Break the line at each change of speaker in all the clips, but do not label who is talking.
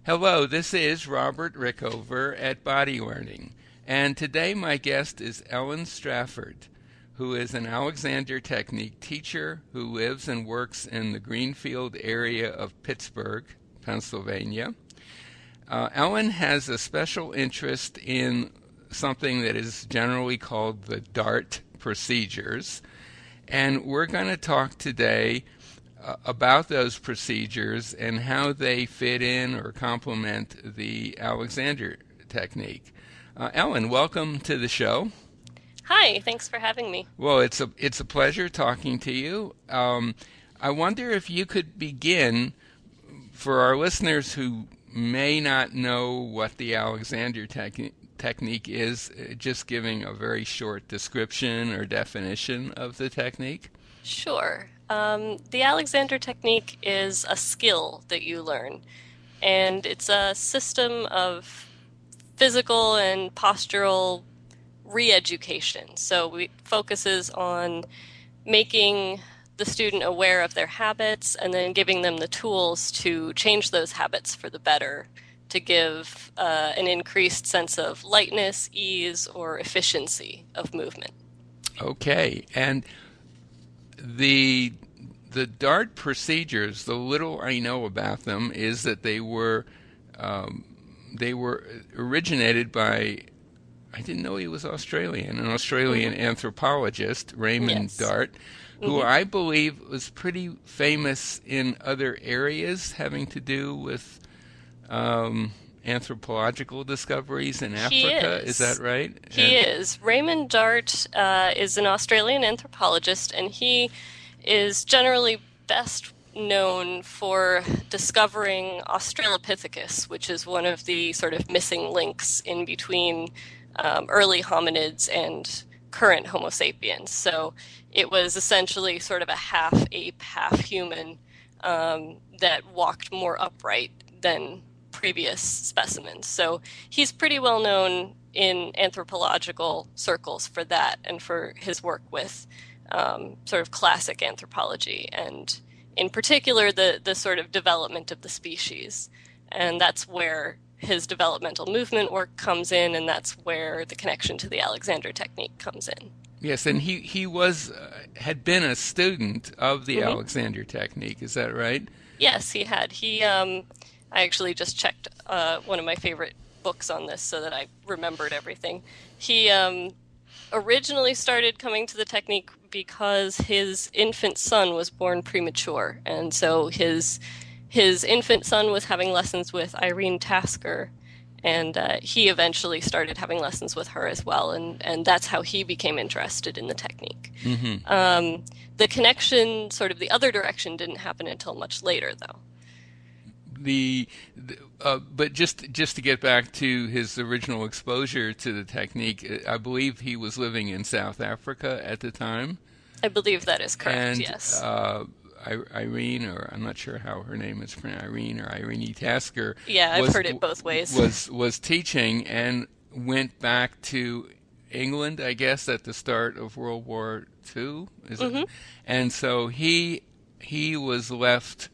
Hello, this is Robert Rickover at Body Learning, and today my guest is Ellen Strafford, who is an Alexander Technique teacher who lives and works in the Greenfield area of Pittsburgh, Pennsylvania. Ellen has a special interest in something that is generally called the DART procedures, and we're going to talk today about those procedures and how they fit in or complement the Alexander technique. Ellen, welcome to the show.
Hi, thanks for having me.
Well, it's a pleasure talking to you. I wonder if you could begin for our listeners who may not know what the Alexander technique is, just giving a very short description or definition of the technique.
Sure. The Alexander technique is a skill that you learn, and it's a system of physical and postural re-education. So it focuses on making the student aware of their habits and then giving them the tools to change those habits for the better, to give an increased sense of lightness, ease, or efficiency of movement.
Okay, and the DART procedures, the little I know about them is that they were originated by, I didn't know he was Australian, an Australian anthropologist, Raymond
Yes.
DART, who I believe was pretty famous in other areas having to do with anthropological discoveries in Africa. Is that right?
He is. Raymond Dart is an Australian anthropologist, and he is generally best known for discovering Australopithecus, which is one of the sort of missing links in between early hominids and current Homo sapiens. So it was essentially sort of a half ape, half human that walked more upright than previous specimens. So he's pretty well known in anthropological circles for that and for his work with sort of classic anthropology, and in particular the sort of development of the species. And that's where his developmental movement work comes in, and that's where the connection to the Alexander technique comes in.
Yes, and he was had been a student of the Alexander technique. Is that right?
Yes, he had. I actually just checked one of my favorite books on this so that I remembered everything. He originally started coming to the technique because his infant son was born premature, and so his infant son was having lessons with Irene Tasker, and he eventually started having lessons with her as well, and that's how he became interested in the technique. The connection, sort of the other direction, didn't happen until much later, though.
But just to get back to his original exposure to the technique, I believe he was living in South Africa at the time.
I believe that is correct,
And
yes.
Irene, or I'm not sure how her name is pronounced, Irene or Irene Tasker.
Yeah, I've heard it both ways.
Was teaching and went back to England, I guess, at the start of World War II. Is it? And so he was left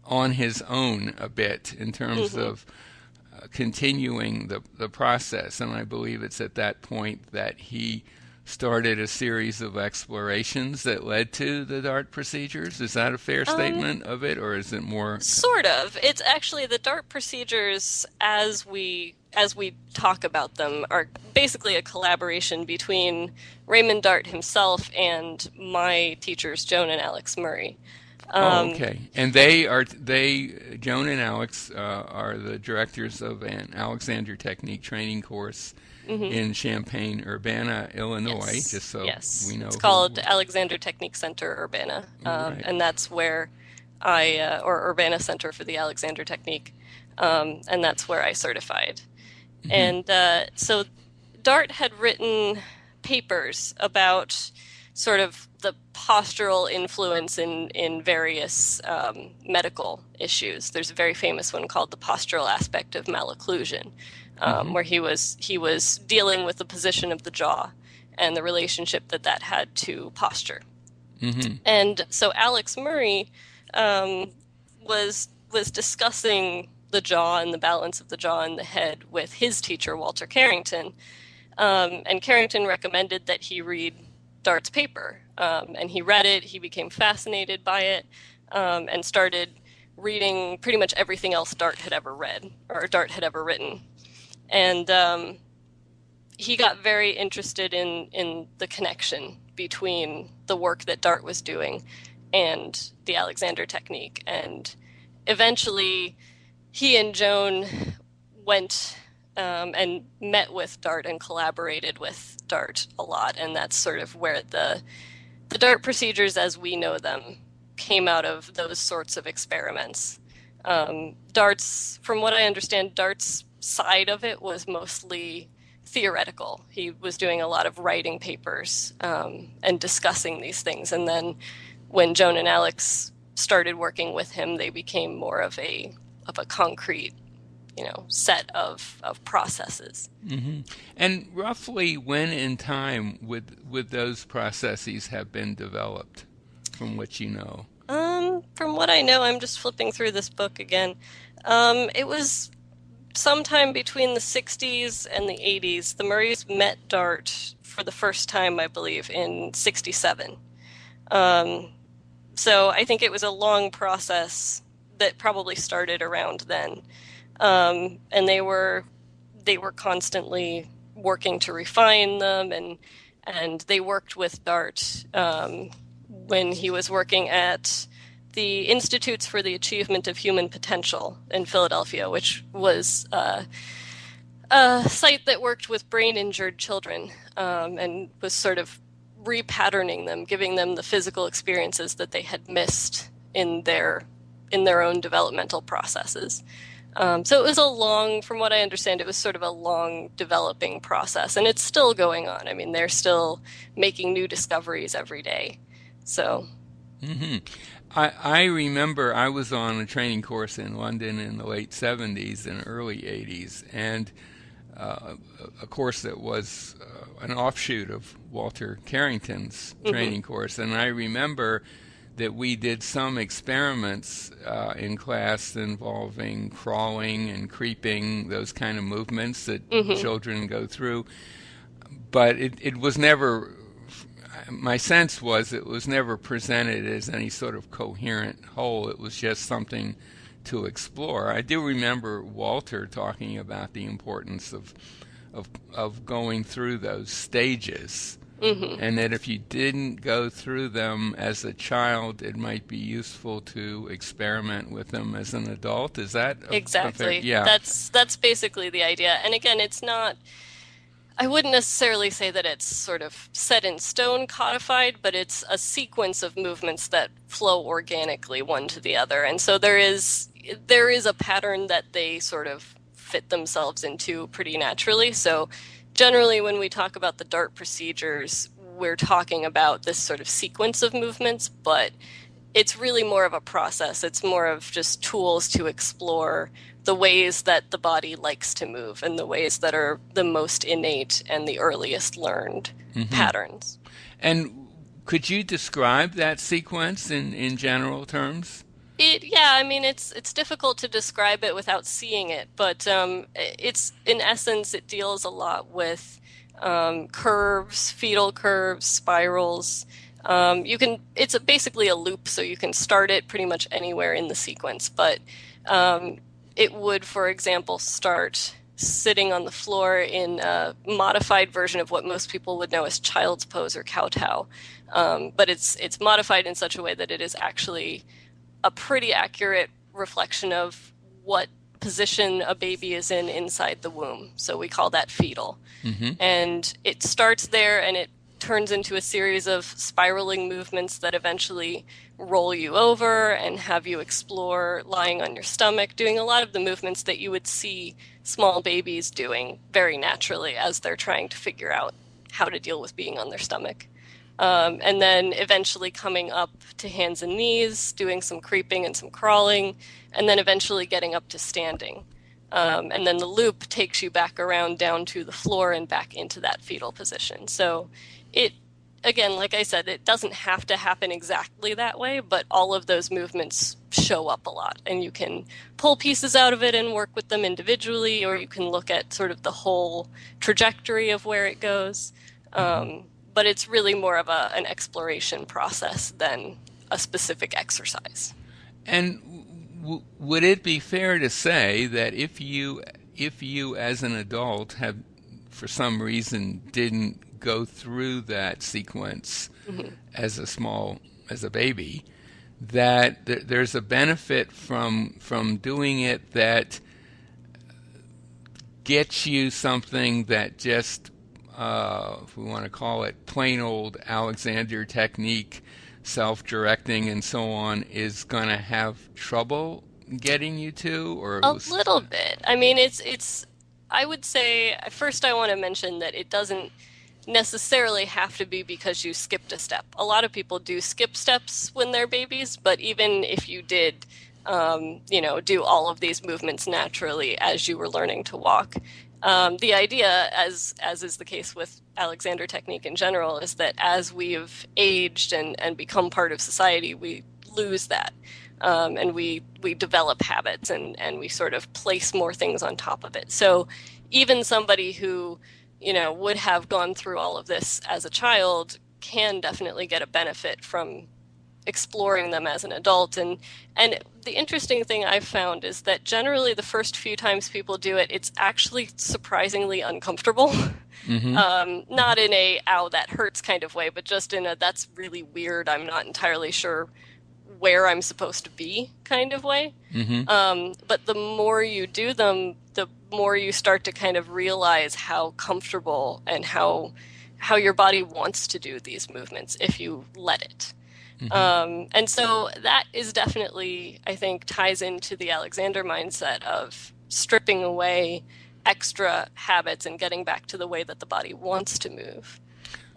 on his own a bit in terms of continuing the process. And I believe it's at that point that he started a series of explorations that led to the DART procedures. Is that a fair statement of it, or is it more?
Sort of. It's actually the DART procedures, as we talk about them, are basically a collaboration between Raymond Dart himself and my teachers, Joan and Alex Murray.
Okay. And Joan and Alex are the directors of an Alexander Technique training course in Champaign-Urbana, Illinois,
Yes.
just so
Yes.
we know.
It's called Alexander Technique Center Urbana,
Right.
and that's where or Urbana Center for the Alexander Technique, and that's where I certified. And so Dart had written papers about sort of the postural influence in various medical issues. There's a very famous one called The Postural Aspect of Malocclusion, where he was dealing with the position of the jaw and the relationship that had to posture. And so Alex Murray was discussing the jaw and the balance of the jaw and the head with his teacher, Walter Carrington. And Carrington recommended that he read Dart's paper. And he read it, he became fascinated by it, and started reading pretty much everything else Dart had ever read, or Dart had ever written. And he got very interested in the connection between the work that Dart was doing and the Alexander technique. And eventually, he and Joan went and met with Dart and collaborated with Dart a lot. And that's sort of where the Dart procedures as we know them came out of those sorts of experiments. Dart's, from what I understand, Dart's side of it was mostly theoretical. He was doing a lot of writing papers and discussing these things. And then when Joan and Alex started working with him, they became more of a concrete, set of processes.
Mm-hmm. And roughly when in time would those processes have been developed, from what you know?
From what I know, I'm just flipping through this book again. It was sometime between the 60s and the 80s. The Murrays met Dart for the first time, I believe, in 67. So I think it was a long process that probably started around then. And they were constantly working to refine them, and they worked with Dart when he was working at the Institutes for the Achievement of Human Potential in Philadelphia, which was a site that worked with brain-injured children and was sort of repatterning them, giving them the physical experiences that they had missed in their own developmental processes. So it was from what I understand, it was sort of a long developing process, and it's still going on. I mean, they're still making new discoveries every day. So,
mm-hmm. I remember I was on a training course in London in the late 70s and early 80s, and a course that was an offshoot of Walter Carrington's training course. And I remember that we did some experiments in class involving crawling and creeping, those kind of movements that children go through. But it was never, my sense was it was never presented as any sort of coherent whole. It was just something to explore. I do remember Walter talking about the importance of going through those stages. And that if you didn't go through them as a child, it might be useful to experiment with them as an adult. Is that
exactly?
Yeah.
That's basically the idea. And again, it's not. I wouldn't necessarily say that it's sort of set in stone, codified, but it's a sequence of movements that flow organically one to the other. And so there is a pattern that they sort of fit themselves into pretty naturally. So generally, when we talk about the Dart procedures, we're talking about this sort of sequence of movements, but it's really more of a process. It's more of just tools to explore the ways that the body likes to move and the ways that are the most innate and the earliest learned patterns.
And could you describe that sequence in general terms?
It's difficult to describe it without seeing it, but it's in essence it deals a lot with curves, fetal curves, spirals. It's basically a loop, so you can start it pretty much anywhere in the sequence. But it would, for example, start sitting on the floor in a modified version of what most people would know as child's pose or kowtow. But it's modified in such a way that it is actually a pretty accurate reflection of what position a baby is in inside the womb. So we call that fetal. And it starts there and it turns into a series of spiraling movements that eventually roll you over and have you explore lying on your stomach, doing a lot of the movements that you would see small babies doing very naturally as they're trying to figure out how to deal with being on their stomach. And then eventually coming up to hands and knees, doing some creeping and some crawling, and then eventually getting up to standing. And then the loop takes you back around down to the floor and back into that fetal position. So again, like I said, it doesn't have to happen exactly that way, but all of those movements show up a lot. And you can pull pieces out of it and work with them individually, or you can look at sort of the whole trajectory of where it goes. But it's really more of an exploration process than a specific exercise.
And would it be fair to say that if you as an adult have for some reason didn't go through that sequence as a baby, that there's a benefit from doing it that gets you something that just if we want to call it plain old Alexander technique, self-directing and so on, is going to have trouble getting you to, or
A little bit. I mean, it's I would say first I want to mention that it doesn't necessarily have to be because you skipped a step. A lot of people do skip steps when they're babies, but even if you did do all of these movements naturally as you were learning to walk, the idea, as is the case with Alexander technique in general, is that as we've aged and become part of society, we lose that. And we develop habits and we sort of place more things on top of it. So even somebody who, would have gone through all of this as a child can definitely get a benefit from exploring them as an adult. And the interesting thing I've found is that generally the first few times people do it, it's actually surprisingly uncomfortable. Not in a, ow, that hurts kind of way, but just in a, that's really weird, I'm not entirely sure where I'm supposed to be kind of way. But the more you do them, the more you start to kind of realize how comfortable and how your body wants to do these movements if you let it. And so that is definitely, I think, ties into the Alexander mindset of stripping away extra habits and getting back to the way that the body wants to move.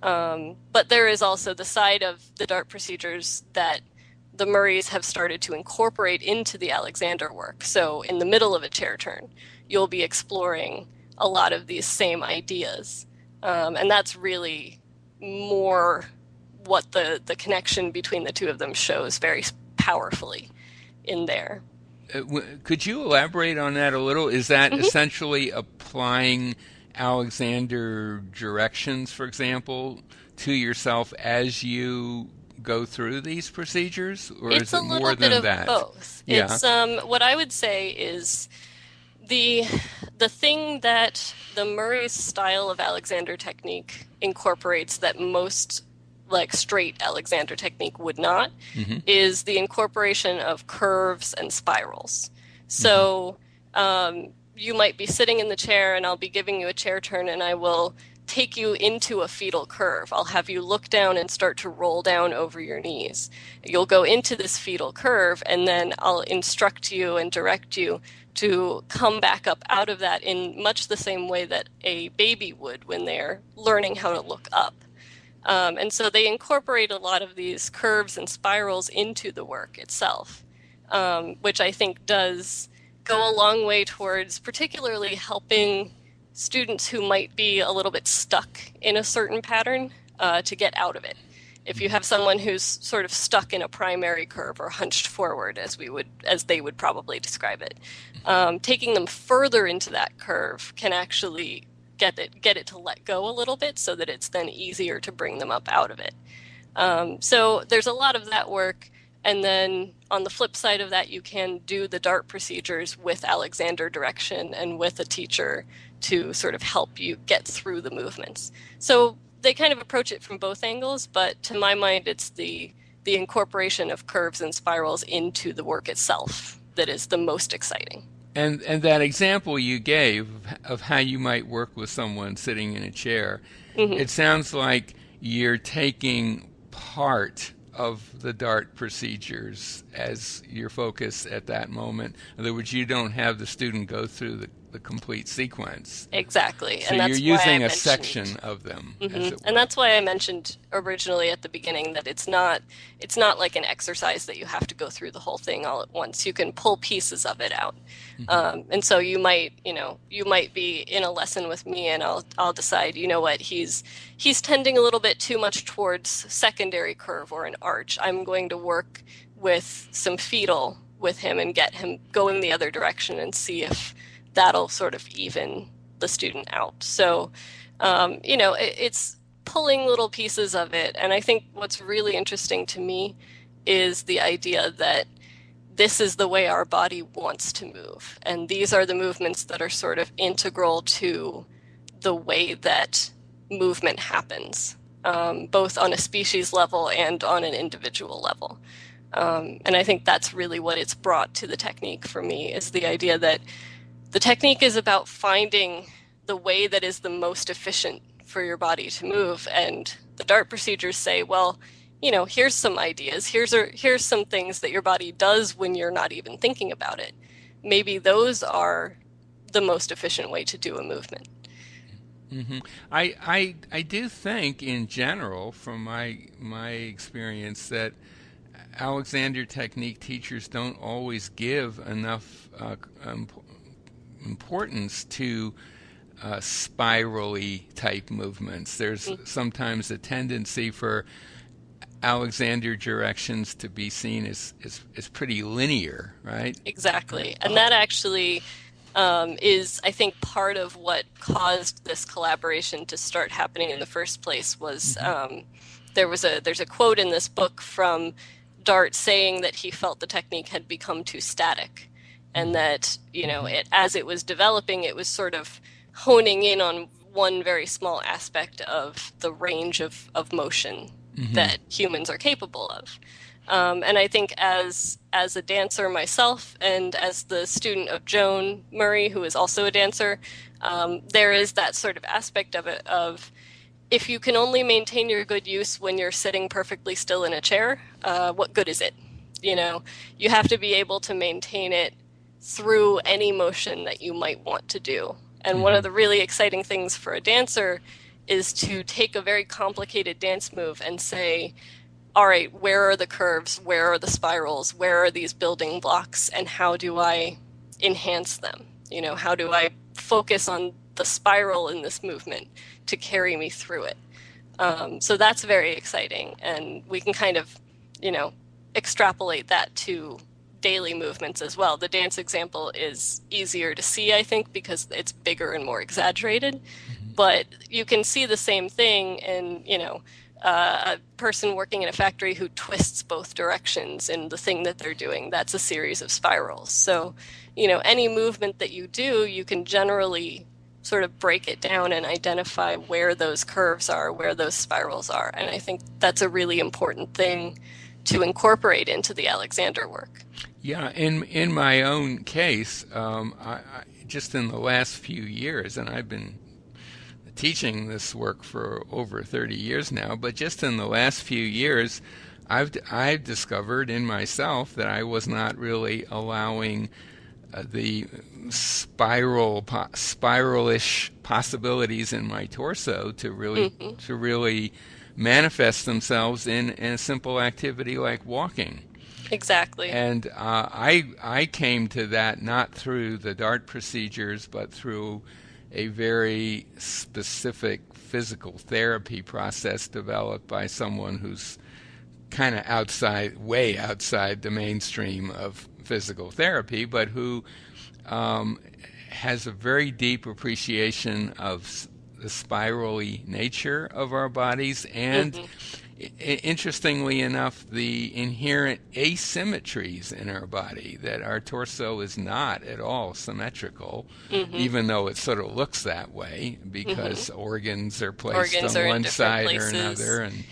But there is also the side of the DART procedures that the Murrays have started to incorporate into the Alexander work. So in the middle of a chair turn, you'll be exploring a lot of these same ideas. And that's really more what the connection between the two of them shows very powerfully in there.
Could you elaborate on that a little? Is that essentially applying Alexander directions, for example, to yourself as you go through these procedures, or is it more than that?
It's a little bit of both.
Yeah.
It's what I would say is the thing that the Murray's style of Alexander technique incorporates that most like straight Alexander technique would not is the incorporation of curves and spirals. So you might be sitting in the chair and I'll be giving you a chair turn and I will take you into a fetal curve. I'll have you look down and start to roll down over your knees. You'll go into this fetal curve and then I'll instruct you and direct you to come back up out of that in much the same way that a baby would when they're learning how to look up. And so they incorporate a lot of these curves and spirals into the work itself, which I think does go a long way towards particularly helping students who might be a little bit stuck in a certain pattern to get out of it. If you have someone who's sort of stuck in a primary curve or hunched forward, as they would probably describe it, taking them further into that curve can actually get it to let go a little bit so that it's then easier to bring them up out of it. So there's a lot of that work. And then on the flip side of that, you can do the DART procedures with Alexander direction and with a teacher to sort of help you get through the movements. So they kind of approach it from both angles, but to my mind, it's the incorporation of curves and spirals into the work itself that is the most exciting.
And that example you gave of how you might work with someone sitting in a chair, it sounds like you're taking part of the DART procedures as your focus at that moment. In other words, you don't have the student go through the complete sequence.
Exactly.
So
And
you're
that's why I
using a
mentioned.
section of them, as
Hmm.
it
And
were.
that's why I mentioned originally at the beginning that it's not like an exercise that you have to go through the whole thing all at once. You can pull pieces of it out.
Hmm.
And so you might be in a lesson with me and I'll decide, you know what, he's tending a little bit too much towards secondary curve or an arch. I'm going to work with some fetal with him and get him going the other direction and see if that'll sort of even the student out. So, it's pulling little pieces of it. And I think what's really interesting to me is the idea that this is the way our body wants to move. And these are the movements that are sort of integral to the way that movement happens, both on a species level and on an individual level. And I think that's really what it's brought to the technique for me is the idea that the technique is about finding the way that is the most efficient for your body to move. And the DART procedures say, well, here's some ideas. Here's some things that your body does when you're not even thinking about it. Maybe those are the most efficient way to do a movement.
Hmm. I do think, in general, from my experience, that Alexander technique teachers don't always give enough importance to spirally type movements. There's sometimes a tendency for Alexander directions to be seen as pretty linear, right?
Exactly. And that actually is, I think, part of what caused this collaboration to start happening in the first place was
Hmm.
there's a quote in this book from Dart saying that he felt the technique had become too static and
Hmm.
that,
Hmm.
as it was developing, it was sort of honing in on one very small aspect of the range of motion
Hmm.
that humans are capable of. And I think as a dancer myself and as the student of Joan Murray, who is also a dancer, there is that sort of aspect of it of if you can only maintain your good use when you're sitting perfectly still in a chair, what good is it? You have to be able to maintain it through any motion that you might want to do. And one of
Hmm.
the really exciting things for a dancer is to take a very complicated dance move and say, all right, where are the curves? Where are the spirals? Where are these building blocks? And how do I enhance them? How do I focus on the spiral in this movement to carry me through it? So that's very exciting. And we can kind of, you know, extrapolate that to daily movements as well. The dance example is easier to see, I think, because it's bigger and more exaggerated. But you can see the same thing in, a person working in a factory who twists both directions in the thing that they're doing. That's a series of spirals. So, any movement that you do, you can generally sort of break it down and identify where those curves are, where those spirals are. And I think that's a really important thing to incorporate into the Alexander work.
Yeah, in my own case, just in the last few years, and I've been teaching this work for over 30 years now, but just in the last few years, I've discovered in myself that I was not really allowing the spiralish possibilities in my torso
Hmm.
to really manifest themselves in a simple activity like walking.
Exactly.
And I came to that not through the DART procedures, but through a very specific physical therapy process developed by someone who's kind of way outside the mainstream of physical therapy, but who um, has a very deep appreciation of the spirally nature of our bodies and,
Hmm.
interestingly enough, the inherent asymmetries in our body, that our torso is not at all symmetrical,
Hmm.
even though it sort of looks that way
Hmm.
because organs are placed
Organs
on
are in
one
different
side or another,
places.
and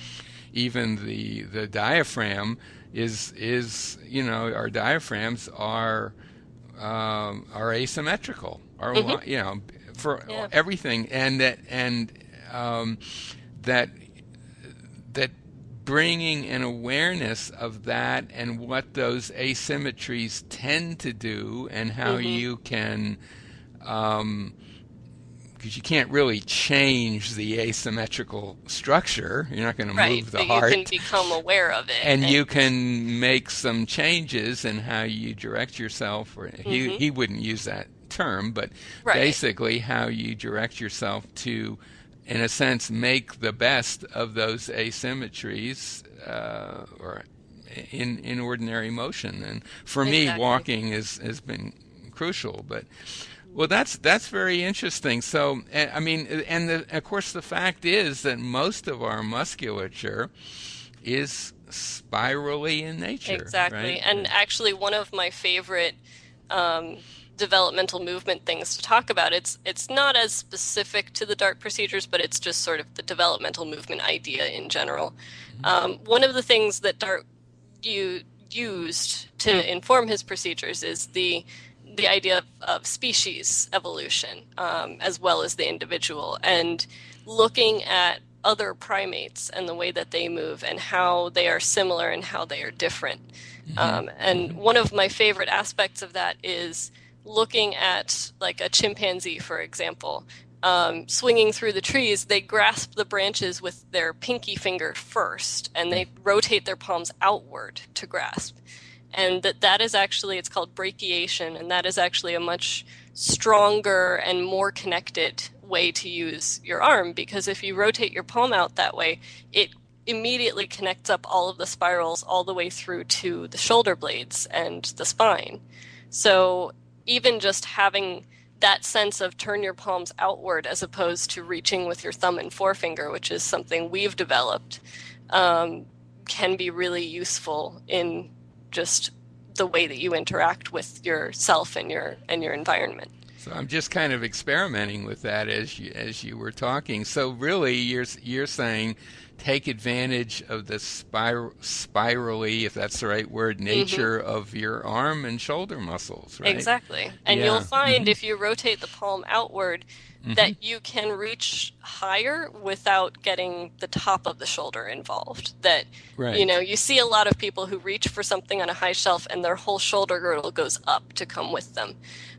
even the diaphragm is our diaphragms are asymmetrical,
Hmm.
for
Yeah.
everything, and that that bringing an awareness of that and what those asymmetries tend to do and how
Hmm.
you can because you can't really change the asymmetrical structure. You're not going to
Right,
move the
but you can
heart.
become aware of it.
And you can make some changes in how you direct yourself, or
Mhm.
he wouldn't use that term, but
Right,
basically how you direct yourself to, in a sense, make the best of those asymmetries, or in ordinary motion. And for me,
exactly.
walking has been crucial. But well, that's very interesting. So, I mean, and of course, the fact is that most of our musculature is spirally in nature,
Exactly.
right?
And actually, one of my favorite um, developmental movement things to talk about, it's not as specific to the DART procedures, but it's just sort of the developmental movement idea in general. One of the things that DART you used to inform his procedures is the idea of species evolution, as well as the individual, and looking at other primates and the way that they move and how they are similar and how they are different.
Hmm.
And
Hmm.
one of my favorite aspects of that is looking at like a chimpanzee, for example. Swinging through the trees, they grasp the branches with their pinky finger first, and they rotate their palms outward to grasp. And that is actually, it's called brachiation, and that is actually a much stronger and more connected way to use your arm, because if you rotate your palm out that way, it immediately connects up all of the spirals all the way through to the shoulder blades and the spine. So even just having that sense of turn your palms outward as opposed to reaching with your thumb and forefinger, which is something we've developed, um, can be really useful in just the way that you interact with yourself and your environment.
So I'm just kind of experimenting with that as you were talking. So really, you're saying take advantage of the spirally, if that's the right word,
Hmm.
nature of your arm and shoulder muscles, right?
Exactly. And you'll
Yeah.
find
Hmm.
if you rotate the palm outward
Hmm.
that you can reach higher without getting the top of the shoulder involved. That, you know,
Right.
you see a lot of people who reach for something on a high shelf and their whole shoulder girdle goes up to come with them.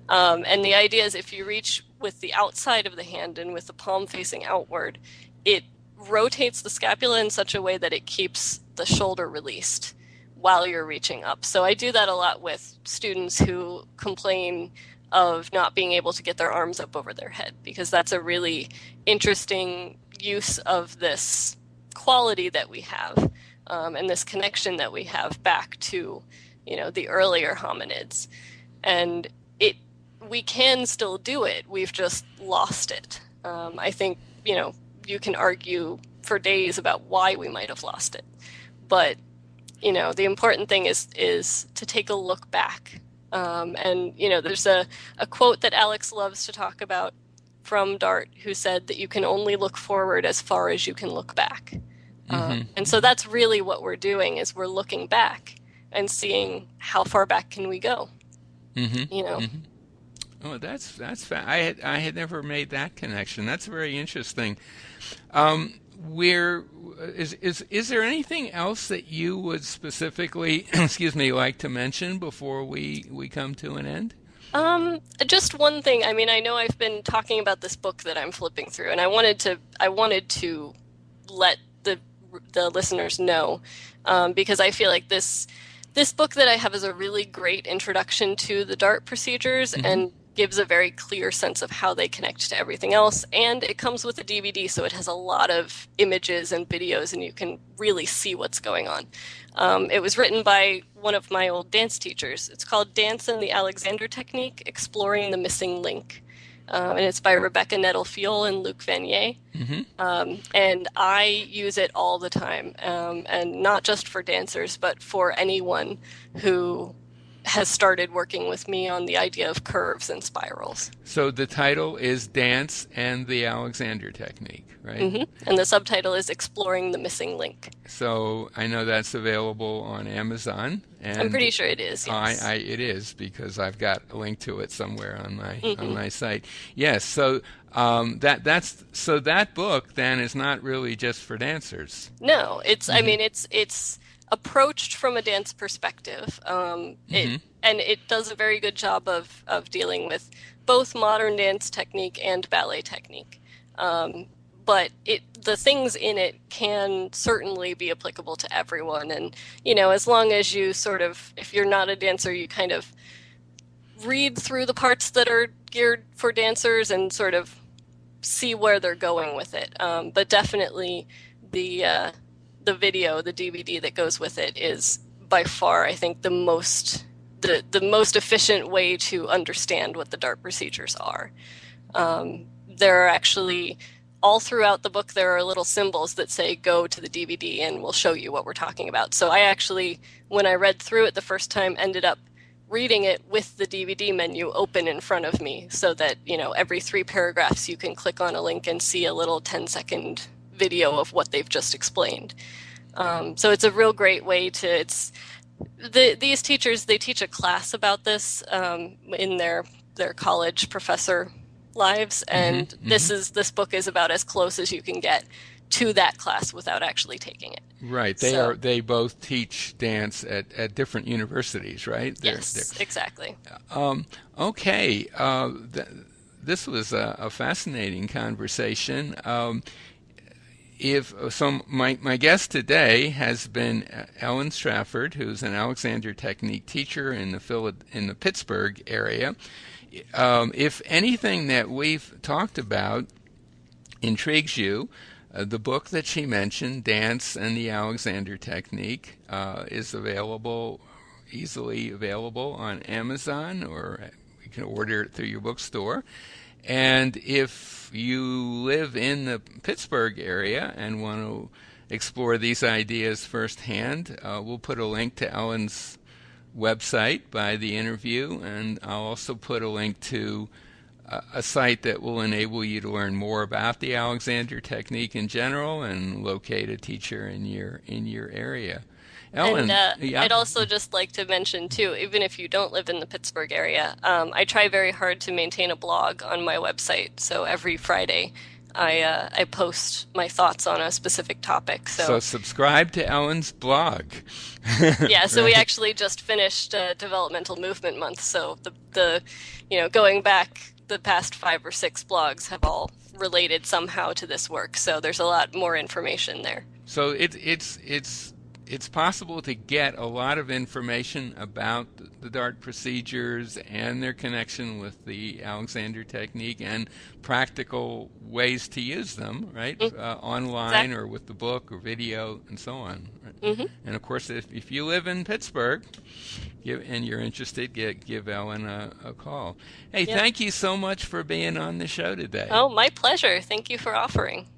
And the idea is if you reach with the outside of the hand and with the palm facing outward, it rotates the scapula in such a way that it keeps the shoulder released while you're reaching up. So I do that a lot with students who complain of not being able to get their arms up over their head, because that's a really interesting use of this quality that we have, and this connection that we have back to, you know, the earlier hominids. And it we can still do it. We've just lost it. I think, you know, you can argue for days about why we might have lost it, but you know, the important thing is to take a look back. And you know, there's a quote that Alex loves to talk about from Dart, who said that you can only look forward as far as you can look back.
Hmm.
And so that's really what we're doing is we're looking back and seeing how far back can we go.
Hmm.
You know.
Hmm. Oh, I had never made that connection. That's very interesting. Where is there anything else that you would specifically, excuse me, like to mention before we come to an end?
Just one thing. I mean, I know I've been talking about this book that I'm flipping through, and I wanted to let the listeners know, because I feel like this book that I have is a really great introduction to the DART procedures
Hmm.
and gives a very clear sense of how they connect to everything else. And it comes with a DVD, so it has a lot of images and videos, and you can really see what's going on. It was written by one of my old dance teachers. It's called Dance and the Alexander Technique, Exploring the Missing Link. And it's by Rebecca Nettlefiel and Luc Vanier.
Hmm.
And I use it all the time, and not just for dancers, but for anyone who has started working with me on the idea of curves and spirals.
So the title is Dance and the Alexander Technique, right?
And the subtitle is Exploring the Missing Link.
So I know that's available on Amazon,
I'm
and
pretty sure it is, yes.
it is because I've got a link to it somewhere on
Hmm.
my site. Yes, so that book then is not really just for dancers.
No, I
Hmm.
mean, it's approached from a dance perspective.
Hmm.
And it does a very good job of dealing with both modern dance technique and ballet technique. But the things in it can certainly be applicable to everyone. And, as long as you sort of, if you're not a dancer, you kind of read through the parts that are geared for dancers and sort of see where they're going with it. But definitely the video, the DVD that goes with it is by far, I think, the most efficient way to understand what the DART procedures are. There are actually, all throughout the book, there are little symbols that say go to the DVD and we'll show you what we're talking about. So I actually, when I read through it the first time, ended up reading it with the DVD menu open in front of me so that, every 3 paragraphs you can click on a link and see a little 10-second video of what they've just explained. So it's a real great way to, these teachers, they teach a class about this in their college professor lives, and this book is about as close as you can get to that class without actually taking it.
Right. They both teach dance at different universities, right?
Yes, exactly.
Okay. This was a fascinating conversation. My guest today has been Ellen Strafford, who's an Alexander Technique teacher in the Pittsburgh area. If anything that we've talked about intrigues you, the book that she mentioned, Dance and the Alexander Technique, is easily available on Amazon, or you can order it through your bookstore. And if you live in the Pittsburgh area and want to explore these ideas firsthand, we'll put a link to Ellen's website by the interview, and I'll also put a link to a site that will enable you to learn more about the Alexander Technique in general and locate a teacher in your area. Ellen,
and I'd also just like to mention too, even if you don't live in the Pittsburgh area, I try very hard to maintain a blog on my website. So every Friday, I post my thoughts on a specific topic.
So subscribe to Ellen's blog.
Yeah, so we actually just finished Developmental Movement Month. So the going back, the past 5 or 6 blogs have all related somehow to this work. So there's a lot more information there.
So it's possible to get a lot of information about the DART procedures and their connection with the Alexander Technique and practical ways to use them, right? Online, exactly. Or with the book or video and so on. Right? And of course, if you live in Pittsburgh and you're interested, give Ellen a call. Hey, Thank you so much for being on the show today.
Oh, my pleasure. Thank you for offering.